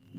We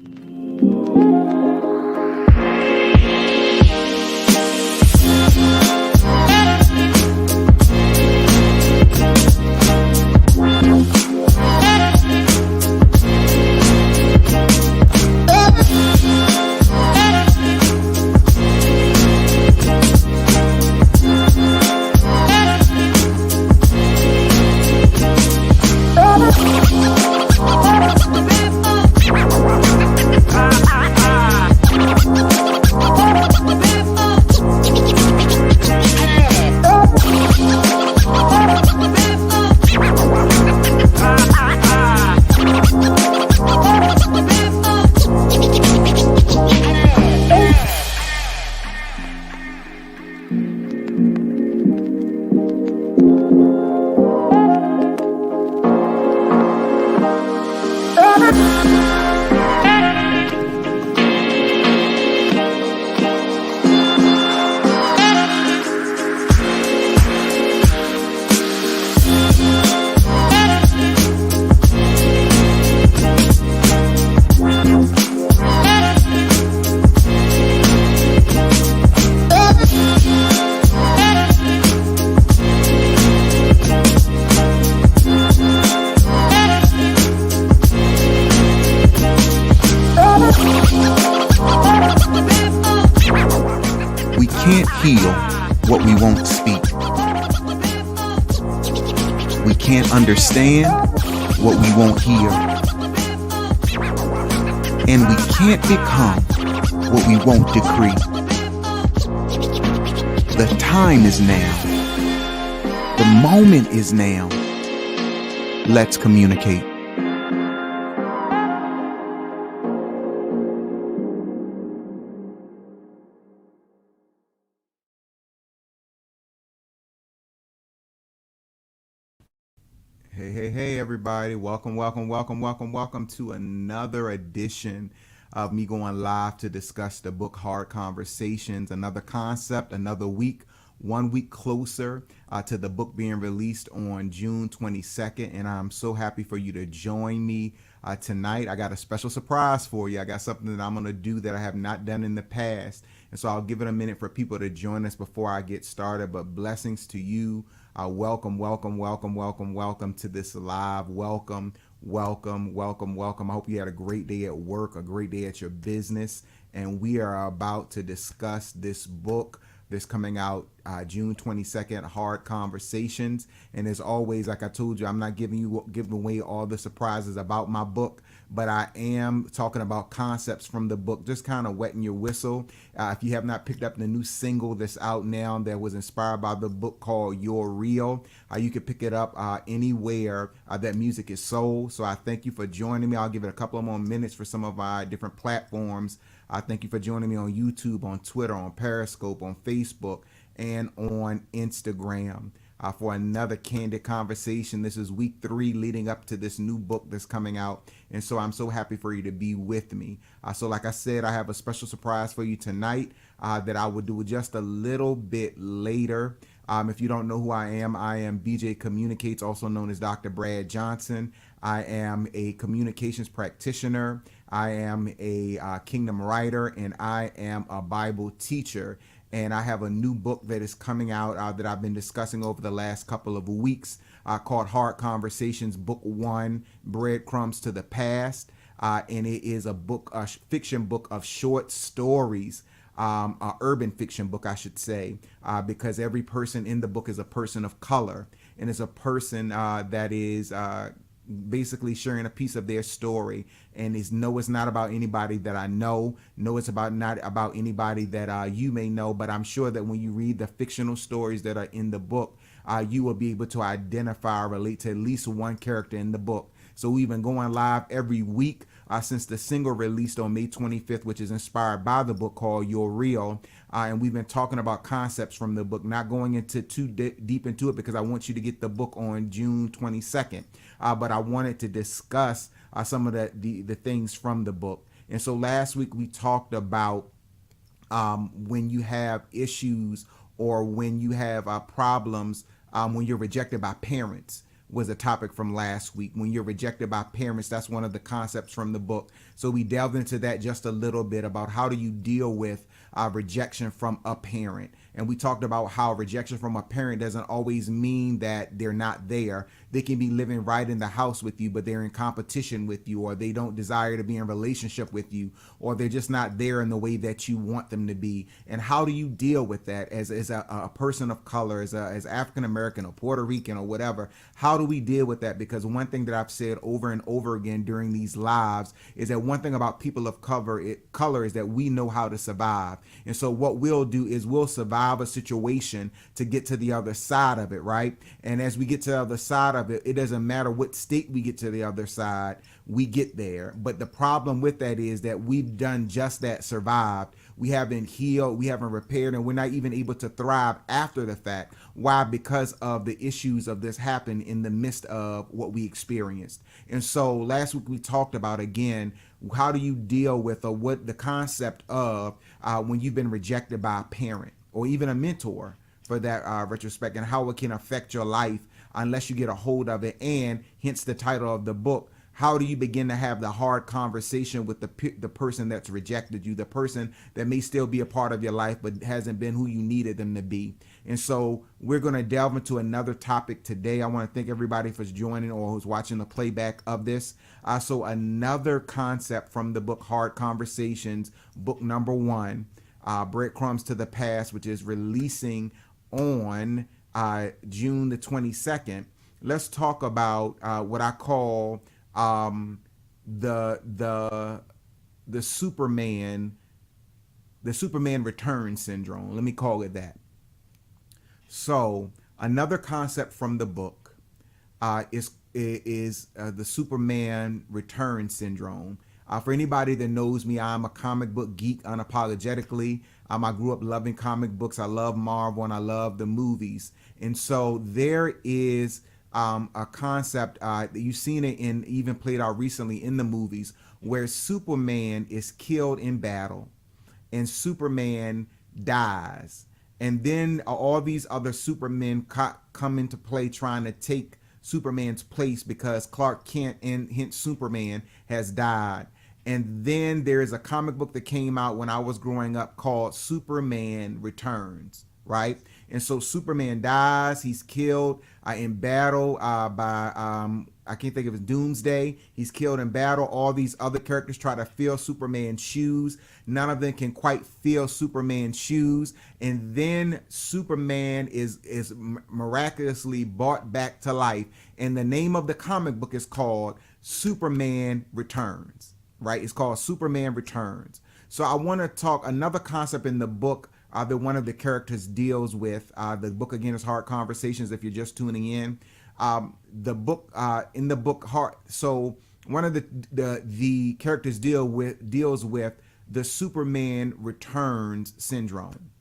can't heal what we won't speak. We can't understand what we won't hear. And we can't become what we won't decree. The time is now. The moment is now. Let's communicate. Hey, everybody. Welcome to another edition of me going live to discuss the book Hard Conversations. Another concept, another week, 1 week closer to the book being released on June 22nd. And I'm so happy for you to join me tonight. I got a special surprise for you. I got something that I'm going to do that I have not done in the past. And so I'll give it a minute for people to join us before I get started. But blessings to you. Welcome to this live. Welcome. I hope you had a great day at work, a great day at your business. And we are about to discuss this book that's coming out June 22nd, Hard Conversations. And as always, like I told you, I'm not giving away all the surprises about my book, but I am talking about concepts from the book, just kind of wetting your whistle. If you have not picked up the new single that's out now that was inspired by the book called You're Real, you can pick it up anywhere that music is sold. So I thank you for joining me. I'll give it a couple of more minutes for some of our different platforms. I thank you for joining me on YouTube, on Twitter, on Periscope, on Facebook, and on Instagram for another candid conversation. This is week 3 leading up to this new book that's coming out. And so I'm so happy for you to be with me. So like I said, I have a special surprise for you tonight that I will do just a little bit later. If you don't know who I am BJ Communicates, also known as Dr. Brad Johnson. I am a communications practitioner. I am a kingdom writer, and I am a Bible teacher. And I have a new book that is coming out that I've been discussing over the last couple of weeks called Hard Conversations, Book 1, Breadcrumbs to the Past. And it is a book, a fiction book of short stories, an urban fiction book, I should say, because every person in the book is a person of color and is a person that is basically sharing a piece of their story. And it's not about anybody that I know. No, it's not about anybody that you may know. But I'm sure that when you read the fictional stories that are in the book, you will be able to identify or relate to at least one character in the book. So we've been going live every week since the single released on May 25th, which is inspired by the book called You're Real. And we've been talking about concepts from the book, not going into too deep into it because I want you to get the book on June 22nd. But I wanted to discuss some of the things from the book. And so last week we talked about when you have issues or when you have problems when you're rejected by parents. was a topic from last week. When you're rejected by parents, that's one of the concepts from the book. So we delved into that just a little bit about how do you deal with rejection from a parent. And we talked about how rejection from a parent doesn't always mean that they're not there. They can be living right in the house with you, but they're in competition with you, or they don't desire to be in relationship with you, or they're just not there in the way that you want them to be. And how do you deal with that as a person of color, as African American or Puerto Rican or whatever? How do we deal with that? Because one thing that I've said over and over again during these lives is that one thing about people of color is that we know how to survive. And so what we'll do is we'll survive a situation to get to the other side of it, right? And as we get to the other side of it, it doesn't matter what state we get to the other side, we get there. But the problem with that is that we've done just that, survived. We haven't healed, we haven't repaired, and we're not even able to thrive after the fact. Why? Because of the issues of this happened in the midst of what we experienced. And so last week we talked about, again, how do you deal with what the concept of when you've been rejected by a parent or even a mentor for that retrospect, and how it can affect your life unless you get a hold of it, and hence the title of the book. How do you begin to have the hard conversation with the person that's rejected you, the person that may still be a part of your life but hasn't been who you needed them to be? And so we're going to delve into another topic today. I want to thank everybody for joining or who's watching the playback of this. So another concept from the book Hard Conversations, book number 1, Breadcrumbs to the Past, which is releasing on June the 22nd. Let's talk about what I call the Superman return syndrome. Let me call it that. So another concept from the book is the Superman return syndrome. For anybody that knows me, I'm a comic book geek unapologetically. I grew up loving comic books. I love Marvel and I love the movies. And so there is a concept that you've seen it in, even played out recently in the movies, where Superman is killed in battle and Superman dies. And then all these other Supermen come into play trying to take Superman's place because Clark Kent, and hence Superman, has died. And then there's a comic book that came out when I was growing up called Superman Returns, right? And so Superman dies, he's killed in battle by, I can't think of his Doomsday. He's killed in battle. All these other characters try to fill Superman's shoes. None of them can quite fill Superman's shoes. And then Superman is miraculously brought back to life. And the name of the comic book is called Superman Returns, right? It's called Superman Returns. So I want to talk another concept in the book that one of the characters deals with. The book, again, is Hard Conversations, if you're just tuning in. The book, in the book Hard, so one of the characters deals with the Superman Returns syndrome.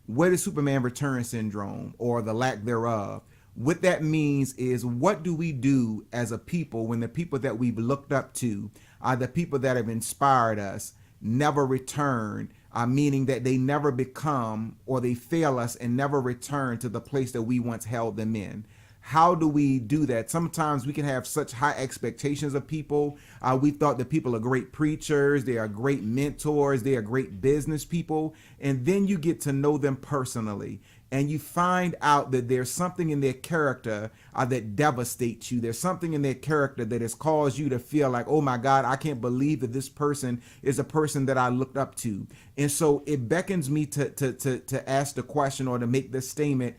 What is Superman Return syndrome, or the lack thereof? What that means is, what do we do as a people when the people that we've looked up to, the people that have inspired us, never return, meaning that they never become, or they fail us and never return to the place that we once held them in? How do we do that? Sometimes we can have such high expectations of people. We thought that people are great preachers, they are great mentors, they are great business people. And then you get to know them personally, and you find out that there's something in their character that devastates you. There's something in their character that has caused you to feel like, oh my God, I can't believe that this person is a person that I looked up to. And so it beckons me to ask the question, or to make this statement,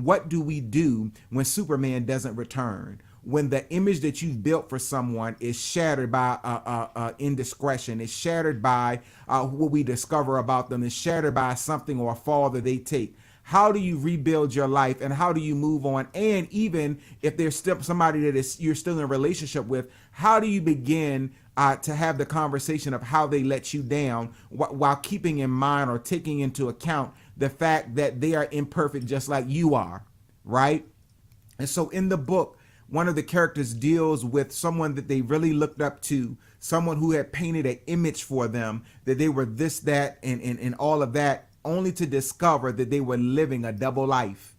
what do we do when Superman doesn't return? When the image that you've built for someone is shattered by indiscretion, is shattered by what we discover about them, is shattered by something or a fall that they take. How do you rebuild your life, and how do you move on? And even if there's still somebody that you're still in a relationship with, how do you begin to have the conversation of how they let you down, while keeping in mind or taking into account the fact that they are imperfect just like you are, right? And so in the book, one of the characters deals with someone that they really looked up to, someone who had painted an image for them, that they were this, that, and all of that, only to discover that they were living a double life.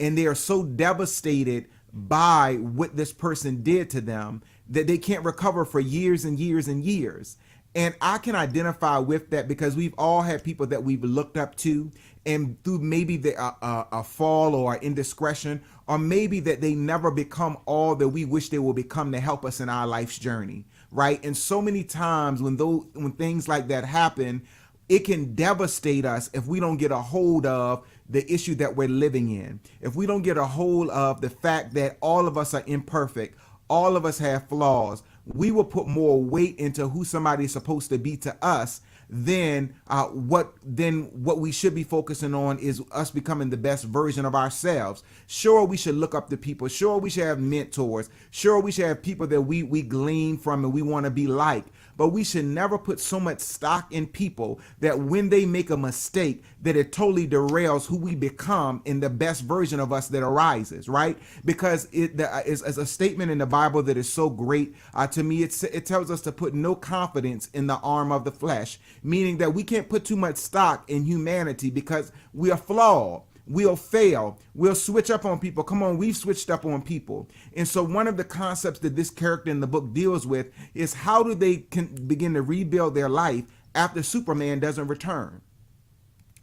And they are so devastated by what this person did to them that they can't recover for years and years and years. And I can identify with that because we've all had people that we've looked up to, and through maybe a fall or indiscretion, or maybe that they never become all that we wish they will become to help us in our life's journey, right? And so many times when things like that happen, it can devastate us if we don't get a hold of the issue that we're living in. If we don't get a hold of the fact that all of us are imperfect, all of us have flaws, we will put more weight into who somebody is supposed to be to us than what we should be focusing on is us becoming the best version of ourselves. Sure, we should look up to people. Sure, we should have mentors. Sure, we should have people that we glean from and we want to be like. But we should never put so much stock in people that when they make a mistake, that it totally derails who we become in the best version of us that arises, right? Because it is a statement in the Bible that is so great. To me, it tells us to put no confidence in the arm of the flesh, meaning that we can't put too much stock in humanity because we are flawed. We'll fail. We'll switch up on people. Come on, we've switched up on people. And so one of the concepts that this character in the book deals with is how do they begin to rebuild their life after Superman doesn't return?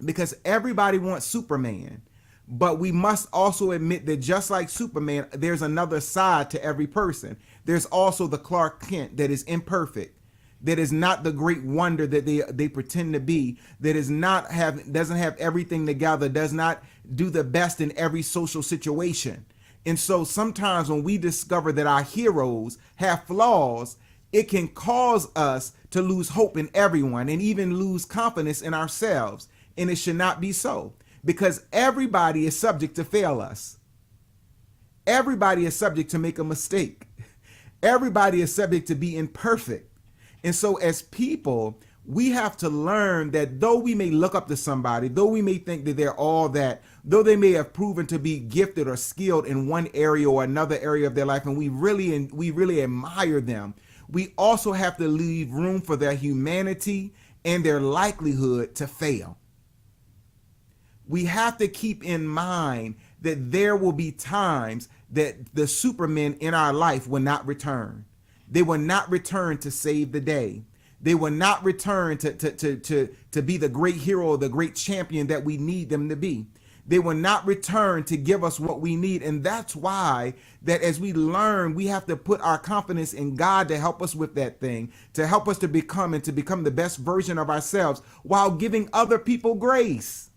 Because everybody wants Superman, but we must also admit that just like Superman, there's another side to every person. There's also the Clark Kent that is imperfect, that is not the great wonder that they pretend to be, that doesn't have everything together, does not do the best in every social situation. And so sometimes when we discover that our heroes have flaws, it can cause us to lose hope in everyone and even lose confidence in ourselves. And it should not be so, because everybody is subject to fail us. Everybody is subject to make a mistake. Everybody is subject to be imperfect. And so as people, we have to learn that though we may look up to somebody, though we may think that they're all that, though they may have proven to be gifted or skilled in one area or another area of their life, and we really admire them, we also have to leave room for their humanity and their likelihood to fail. We have to keep in mind that there will be times that the Supermen in our life will not return. They will not return to save the day. They will not return to be the great hero, the great champion that we need them to be. They will not return to give us what we need. And that's why that as we learn, we have to put our confidence in God to help us with that thing, to help us to become the best version of ourselves while giving other people grace.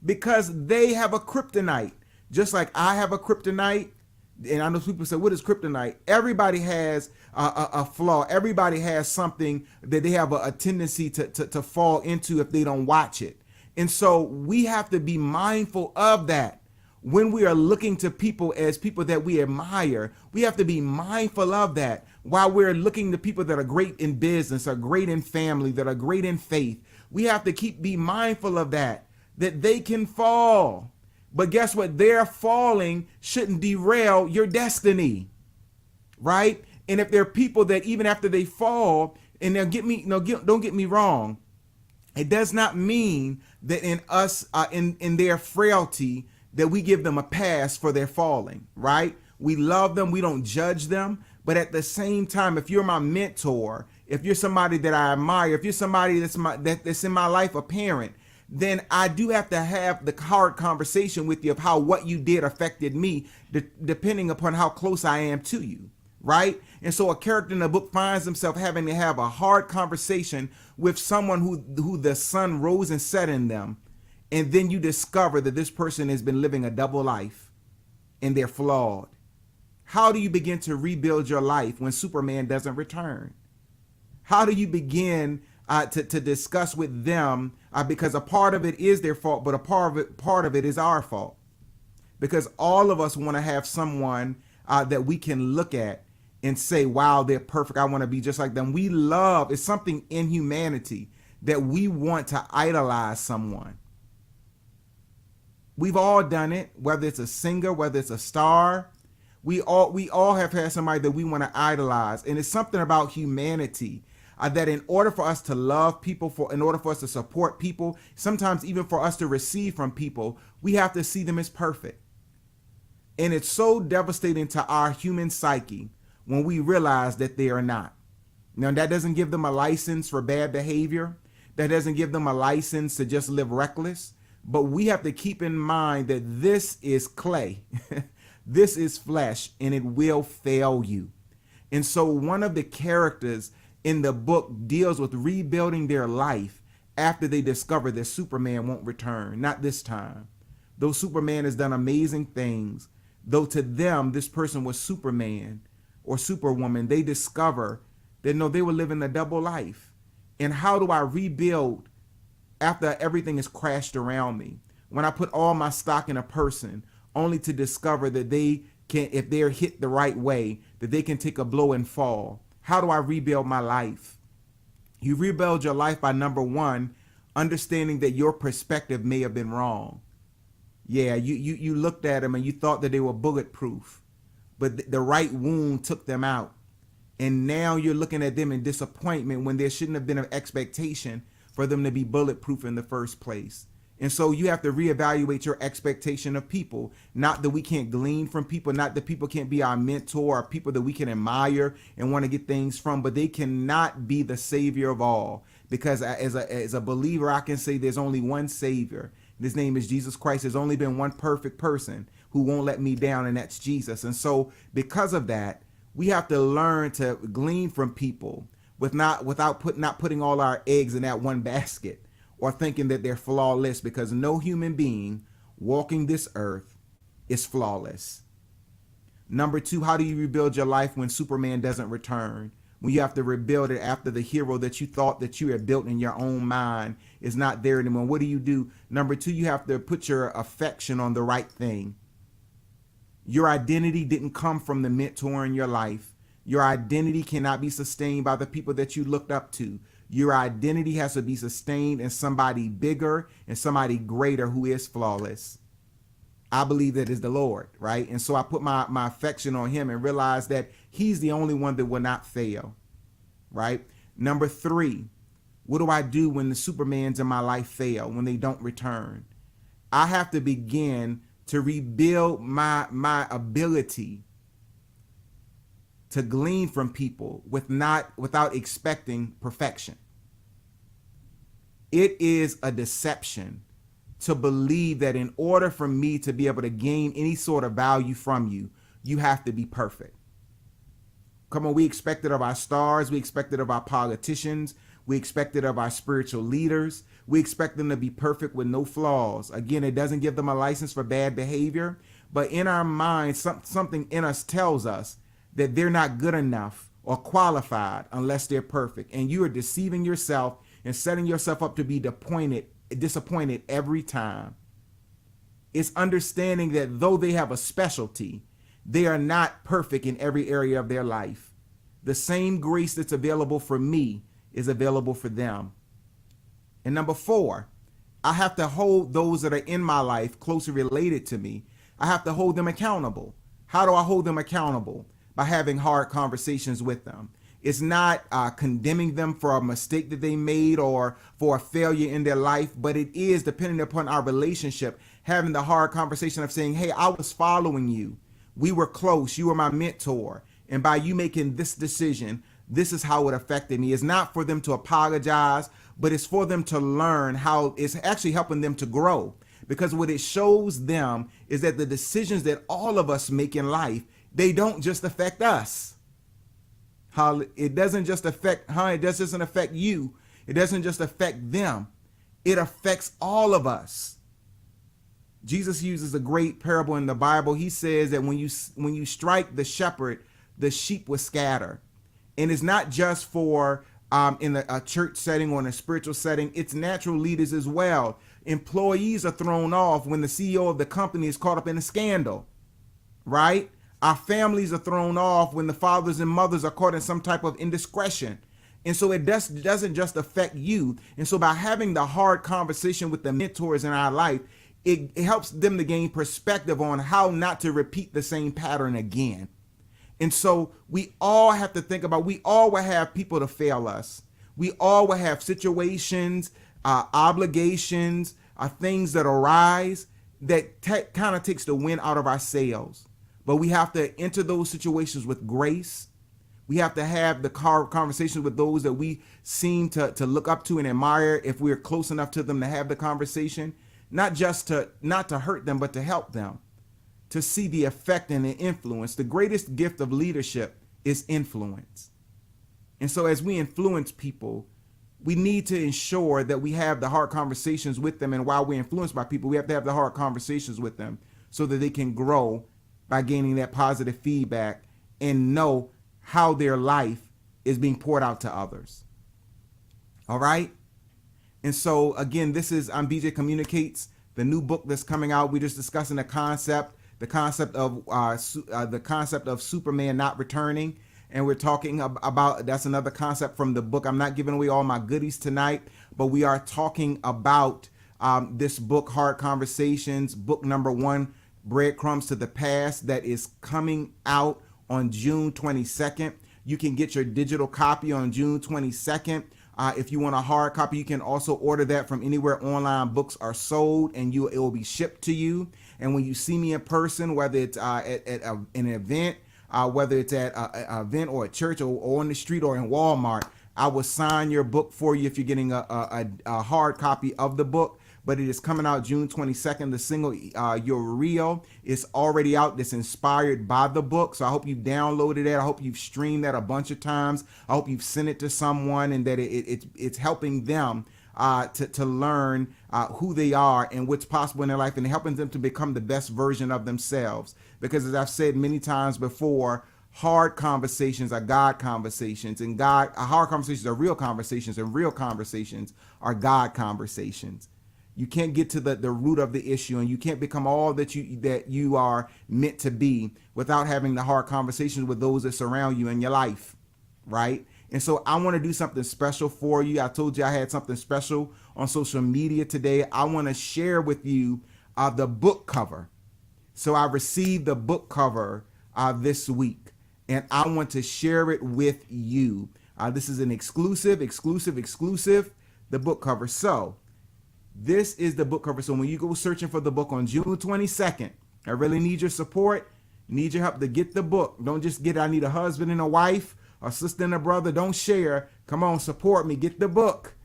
Because they have a kryptonite, just like I have a kryptonite. And I know people say, what is kryptonite? Everybody has a flaw. Everybody has something that they have a tendency to fall into if they don't watch it. And so we have to be mindful of that. When we are looking to people as people that we admire, we have to be mindful of that. While we're looking to people that are great in business, are great in family, that are great in faith, we have to be mindful of that they can fall. But guess what? Their falling shouldn't derail your destiny, right? And if there are people that even after they fall, and don't get me wrong, it does not mean that in us, in their frailty, that we give them a pass for their falling, right? We love them, we don't judge them, but at the same time, if you're my mentor, if you're somebody that I admire, if you're somebody that's in my life, a parent, then I do have to have the hard conversation with you of how what you did affected me, depending upon how close I am to you, right? And so a character in the book finds himself having to have a hard conversation with someone who the sun rose and set in them, and then you discover that this person has been living a double life, and they're flawed. How do you begin to rebuild your life when Superman doesn't return? How do you begin to discuss with them, because a part of it is their fault, but a part of it is our fault. Because all of us want to have someone that we can look at and say, wow, they're perfect. I want to be just like them. It's something in humanity that we want to idolize someone. We've all done it, whether it's a singer, whether it's a star. We all have had somebody that we want to idolize. And it's something about humanity that in order for us to love people, in order for us to support people, sometimes even for us to receive from people, we have to see them as perfect. And it's so devastating to our human psyche when we realize that they are not. Now, that doesn't give them a license for bad behavior. That doesn't give them a license to just live reckless. But we have to keep in mind that this is clay. This is flesh, and it will fail you. And so one of the characters in the book deals with rebuilding their life after they discover that Superman won't return. Not this time. Though Superman has done amazing things, though to them this person was Superman or Superwoman, they discover that no, they were living a double life. And how do I rebuild after everything has crashed around me? When I put all my stock in a person, only to discover that they can, if they're hit the right way, that they can take a blow and fall. How do I rebuild my life? You rebuild your life by, number one, understanding that your perspective may have been wrong. Yeah, you looked at them and you thought that they were bulletproof, but the right wound took them out. And now you're looking at them in disappointment when there shouldn't have been an expectation for them to be bulletproof in the first place. And so you have to reevaluate your expectation of people. Not that we can't glean from people, not that people can't be our mentor or people that we can admire and want to get things from, but they cannot be the savior of all. Because as a believer, I can say there's only one savior. His name is Jesus Christ. There's only been one perfect person who won't let me down, and that's Jesus. And so because of that, we have to learn to glean from people not putting all our eggs in that one basket, or thinking that they're flawless, because no human being walking this earth is flawless. Number two, how do you rebuild your life when Superman doesn't return? When you have to rebuild it after the hero that you thought that you had built in your own mind is not there anymore. What do? Number two, you have to put your affection on the right thing. Your identity didn't come from the mentor in your life. Your identity cannot be sustained by the people that you looked up to. Your identity has to be sustained in somebody bigger and somebody greater who is flawless. I believe that is the Lord, right? And so I put my affection on him and realize that he's the only one that will not fail, right? Number three, what do I do when the Supermans in my life fail, when they don't return? I have to begin to rebuild my ability to glean from people without expecting perfection. It is a deception to believe that in order for me to be able to gain any sort of value from you, you have to be perfect. Come on, we expect it of our stars, we expect it of our politicians, we expect it of our spiritual leaders. We expect them to be perfect with no flaws. Again, it doesn't give them a license for bad behavior, but in our minds, something in us tells us that they're not good enough or qualified unless they're perfect. And you are deceiving yourself and setting yourself up to be disappointed every time. It's understanding that though they have a specialty, they are not perfect in every area of their life. The same grace that's available for me is available for them. And number four, I have to hold those that are in my life closely related to me. I have to hold them accountable. How do I hold them accountable? By having hard conversations with them. It's not condemning them for a mistake that they made or for a failure in their life, but it is, depending upon our relationship, having the hard conversation of saying, hey, I was following you. We were close. You were my mentor. And by you making this decision, this is how it affected me. It's not for them to apologize, but it's for them to learn how it's actually helping them to grow. Because what it shows them is that the decisions that all of us make in life, they don't just affect us. It doesn't just affect, it doesn't affect you. It doesn't just affect them. It affects all of us. Jesus uses a great parable in the Bible. He says that when you strike the shepherd, the sheep will scatter. And it's not just for in a church setting or in a spiritual setting. It's natural leaders as well. Employees are thrown off when the CEO of the company is caught up in a scandal, right? Our families are thrown off when the fathers and mothers are caught in some type of indiscretion. And so it doesn't just affect you. And so by having the hard conversation with the mentors in our life, it helps them to gain perspective on how not to repeat the same pattern again. And so we all have to think about, we all will have people to fail us. We all will have situations, obligations, things that arise that kind of takes the wind out of our sails. but we have to enter those situations with grace. We have to have the conversations with those that we seem to look up to and admire, if we're close enough to them to have the conversation, not to hurt them, but to help them, to see the effect and the influence. The greatest gift of leadership is influence. And so as we influence people, we need to ensure that we have the hard conversations with them. And while we're influenced by people, we have to have the hard conversations with them so that they can grow by gaining that positive feedback and know how their life is being poured out to others. All right. And so again, this is BJ Communicates, the new book that's coming out. We're just discussing the concept of Superman not returning. And we're talking about, that's another concept from the book. I'm not giving away all my goodies tonight, but we are talking about this book, Hard Conversations, book number 1, Breadcrumbs to the Past, that is coming out on June 22nd. You can get your digital copy on June 22nd. If you want a hard copy, you can also order that from anywhere online books are sold, and it will be shipped to you. And when you see me in person, whether it's at an event, whether it's at an event or a church or on the street or in Walmart, I will sign your book for you if you're getting a hard copy of the book. But it is coming out June 22nd. The single, You're Real, is already out. That's inspired by the book. So I hope you've downloaded it. I hope you've streamed that a bunch of times. I hope you've sent it to someone, and that it's helping them to learn who they are and what's possible in their life, and helping them to become the best version of themselves. Because as I've said many times before, hard conversations are God conversations, and hard conversations are real conversations, and real conversations are God conversations. You can't get to the root of the issue, and you can't become all that you are meant to be without having the hard conversations with those that surround you in your life, right? And so I want to do something special for you. I told you I had something special on social media today. I want to share with you the book cover. So I received the book cover this week, and I want to share it with you. This is an exclusive, the book cover. So this is the book cover. So when you go searching for the book on June 22nd, I really need your support, need your help to get the book. Don't just get it. I need a husband and a wife, a sister and a brother. Don't share. Come on, support me. Get the book.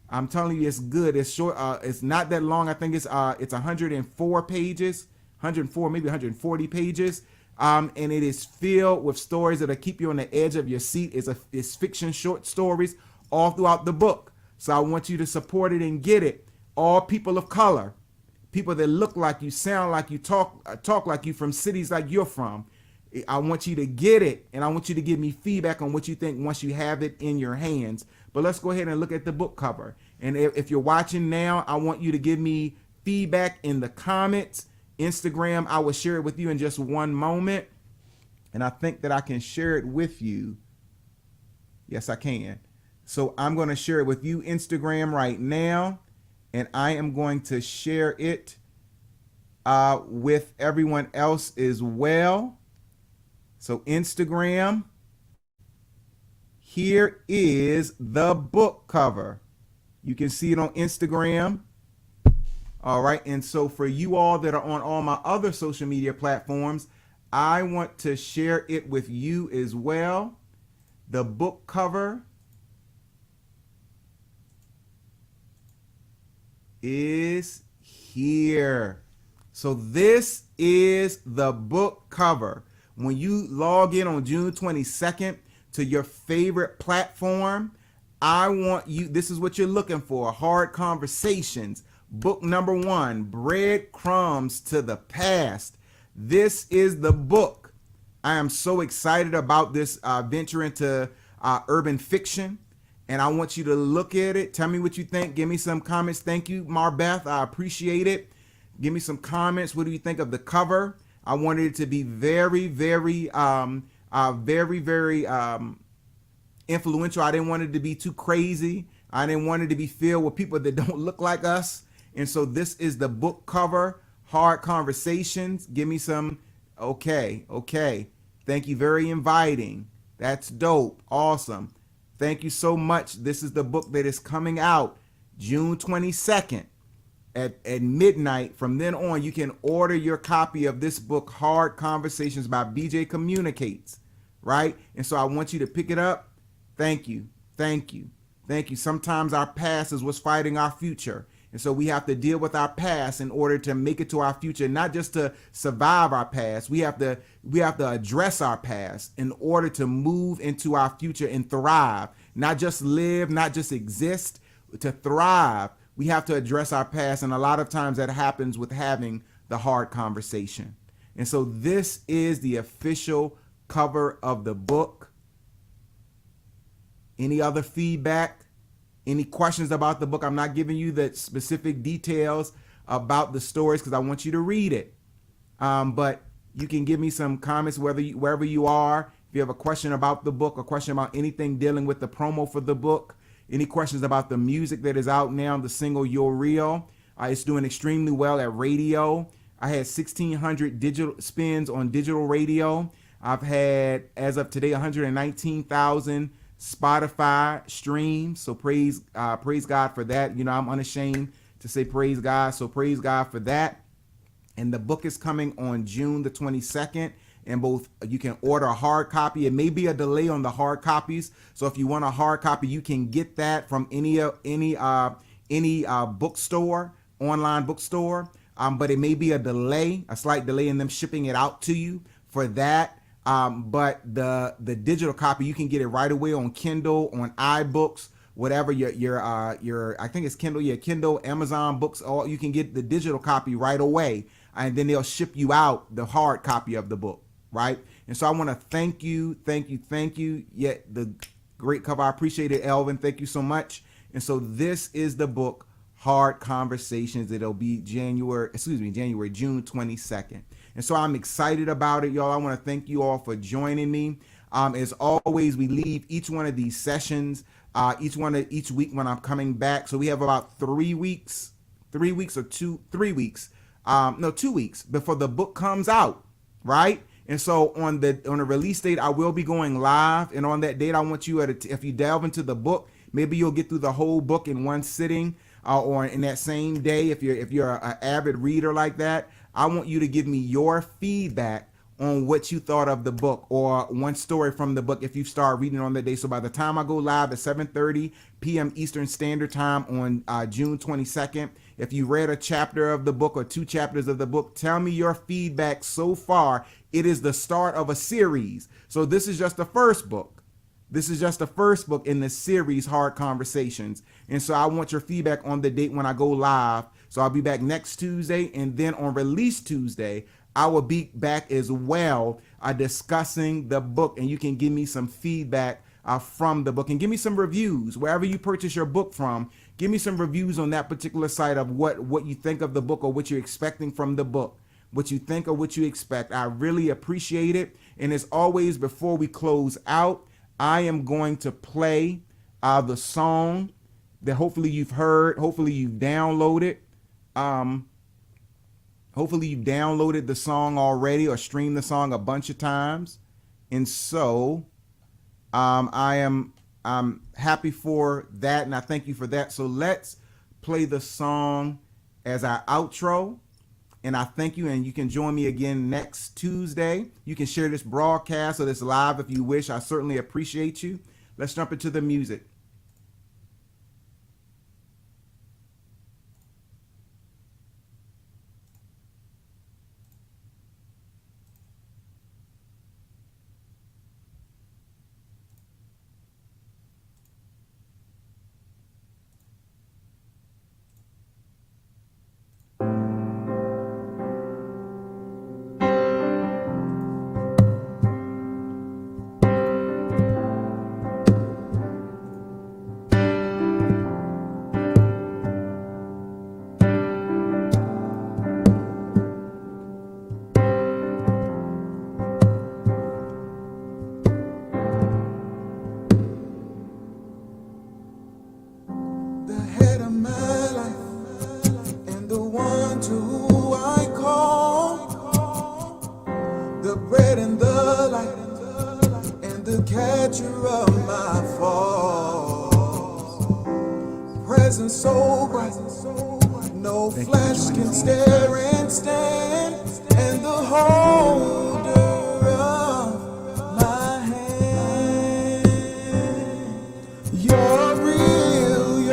I'm telling you, it's good. It's short. It's not that long. I think it's 104 pages, 104, maybe 140 pages. And it is filled with stories that'll keep you on the edge of your seat. It's fiction, short stories all throughout the book. So I want you to support it and get it. All people of color, people that look like you, sound like you, talk like you, from cities like you're from. I want you to get it, and I want you to give me feedback on what you think once you have it in your hands. But let's go ahead and look at the book cover. And if you're watching now, I want you to give me feedback in the comments. Instagram, I will share it with you in just one moment. And I think that I can share it with you. Yes, I can. So I'm going to share it with you, Instagram, right now. And I am going to share it with everyone else as well. So Instagram, here is the book cover. You can see it on Instagram. All right. And so for you all that are on all my other social media platforms, I want to share it with you as well. The book cover is here. So this is the book cover. When you log in on June 22nd to your favorite platform, I want you, this is what you're looking for: Hard Conversations, book number 1, Breadcrumbs to the Past. This is the book. I am so excited about this venture into urban fiction. And I want you to look at it. Tell me what you think. Give me some comments. Thank you, Marbeth. I appreciate it. Give me some comments. What do you think of the cover? I wanted it to be very, very influential. I didn't want it to be too crazy. I didn't want it to be filled with people that don't look like us. And so this is the book cover, Hard Conversations. Give me some. Okay. Thank you. Very inviting. That's dope. Awesome. Thank you so much. This is the book that is coming out June 22nd. at midnight. From then on, you can order your copy of this book, Hard Conversations by BJ Communicates, right? And so I want you to pick it up. Thank you. Thank you. Thank you. Sometimes our past is what's fighting our future. And so we have to deal with our past in order to make it to our future, not just to survive our past. We have to address our past in order to move into our future and thrive, not just live, not just exist. To thrive, we have to address our past. And a lot of times that happens with having the hard conversation. And so this is the official cover of the book. Any other feedback? Any questions about the book? I'm not giving you the specific details about the stories because I want you to read it. But you can give me some comments wherever you are. If you have a question about the book, a question about anything dealing with the promo for the book, any questions about the music that is out now, the single You're Real. It's doing extremely well at radio. I had 1,600 digital spins on digital radio. I've had, as of today, 119,000 Spotify streams. So praise God for that. You know, I'm unashamed to say praise God. So praise God for that. And the book is coming on June the 22nd. And both you can order a hard copy. It may be a delay on the hard copies. So if you want a hard copy, you can get that from any bookstore, online bookstore. But it may be a slight delay in them shipping it out to you for that. But the digital copy, you can get it right away on Kindle, on iBooks, whatever your I think it's Kindle, Kindle, Amazon Books, or you can get the digital copy right away, and then they'll ship you out the hard copy of the book, right? And so I want to thank you. Yeah, the great cover. I appreciate it, Elvin. Thank you so much. And so this is the book, Hard Conversations. It'll be June 22nd. And so I'm excited about it, y'all. I want to thank you all for joining me. As always, we leave each one of these sessions, each week when I'm coming back. So we have about 3 weeks, 2 weeks before the book comes out, right? And so on the release date, I will be going live. And on that date, I want you if you delve into the book, maybe you'll get through the whole book in one sitting, or in that same day. If you're an avid reader like that, I want you to give me your feedback on what you thought of the book, or one story from the book if you start reading on that day. So by the time I go live at 7:30 p.m. Eastern Standard Time on June 22nd, if you read a chapter of the book or 2 chapters of the book, tell me your feedback so far. It is the start of a series. So this is just the first book. This is just the first book in the series, Hard Conversations. And so I want your feedback on the date when I go live. So I'll be back next Tuesday, and then on release Tuesday, I will be back as well discussing the book, and you can give me some feedback from the book, and give me some reviews wherever you purchase your book from. Give me some reviews on that particular site of what you think of the book, or what you're expecting from the book, what you think or what you expect. I really appreciate it. And as always, before we close out, I am going to play the song that hopefully you've heard, hopefully you've downloaded. Hopefully you've downloaded the song already or streamed the song a bunch of times. And so I'm happy for that, and I thank you for that. So let's play the song as our outro. And I thank you, and you can join me again next Tuesday. You can share this broadcast or this live if you wish. I certainly appreciate you. Let's jump into the music. Presence so bright, No flesh can stare and stand, and the holder of my hand. You're real,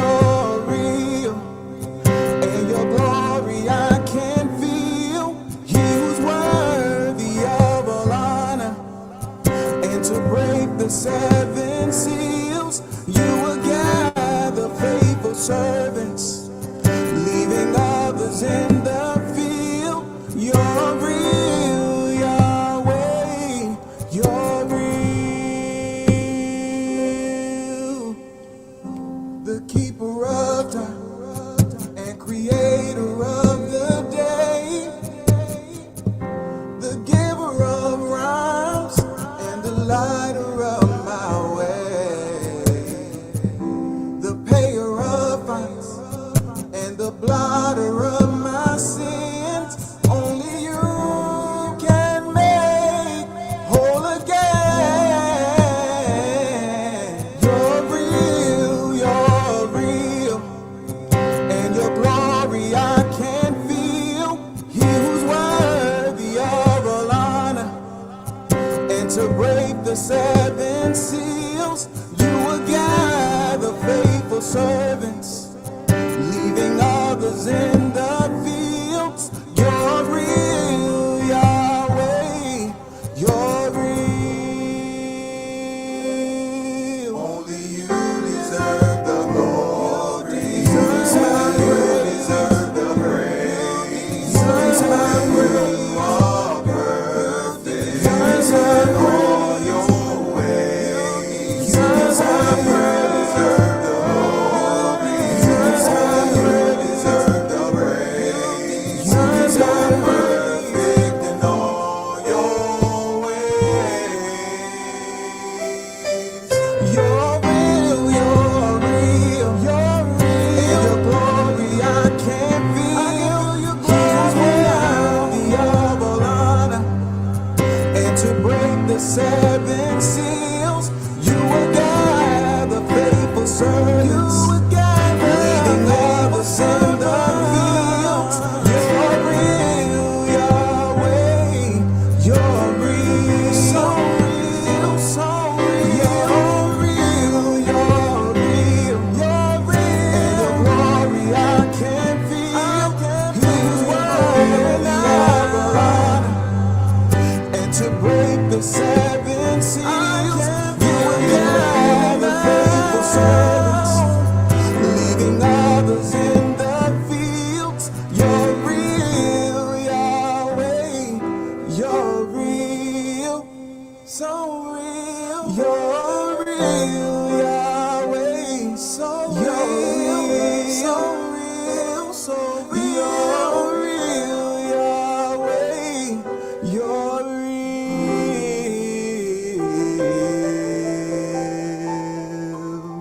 and your glory I can feel. He who's worthy of all honor, and to break the seven seals, you will gather faithful servants, leaving others in the field. You're real, Yahweh, you're real. The keeper of time and creator of the day, the giver of rhymes and the lighter of my way, the payer of fines and the blotter of my sins. Only you can make whole again. You're real, and your glory I can feel. He who's worthy of all honor, and to break the seven seals, you will gather faithful servants, leaving others in